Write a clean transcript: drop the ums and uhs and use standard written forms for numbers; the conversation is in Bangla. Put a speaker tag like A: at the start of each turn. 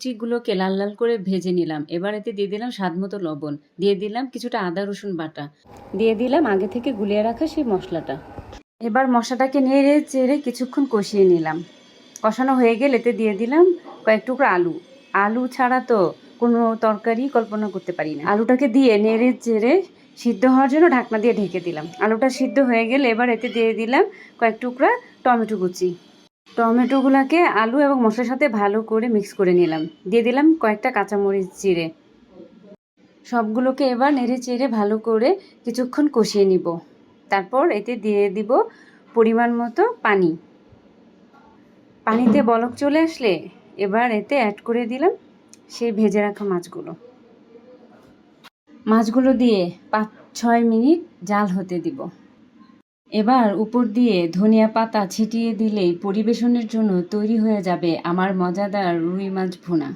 A: চিগুলোকে লাল লাল করে ভেজে নিলাম। এবার এতে দিয়ে দিলাম স্বাদমতো লবণ, দিয়ে দিলাম কিছুটা আদা রসুন বাটা, দিয়ে দিলাম আগে থেকে গুলিয়ে রাখা সেই মশলাটা। এবার মশলাটাকে নেড়ে চেড়ে কিছুক্ষণ কষিয়ে নিলাম। কষানো হয়ে গেলে এতে দিয়ে দিলাম কয়েক টুকরো আলু। আলু ছাড়া তো কোনো তরকারি কল্পনা করতে পারি না। আলুটাকে দিয়ে নেড়ে চেড়ে সিদ্ধ হওয়ার জন্য ঢাকনা দিয়ে ঢেকে দিলাম। আলুটা সিদ্ধ হয়ে গেলে এবার এতে দিয়ে দিলাম কয়েক টুকরা টমেটো কুচি। টমেটোগুলোকে আলু এবং মশলার সাথে ভালো করে মিক্স করে নিলাম। দিয়ে দিলাম কয়েকটা কাঁচামরিচ চিড়ে। সবগুলোকে এবার নেড়ে চেড়ে ভালো করে কিছুক্ষণ কষিয়ে নিব। তারপর এতে দিয়ে দিব পরিমাণ মতো পানি। পানিতে বলক চলে আসলে এবার এতে অ্যাড করে দিলাম সেই ভেজে রাখা মাছগুলো দিয়ে 5-6 মিনিট জাল হতে দিব। এবার উপর দিয়ে ধনিয়া পাতা ছিটিয়ে দিলেই পরিবেশনের জন্য তৈরি হয়ে যাবে আমার মজাদার রুই মাছ ভুনা।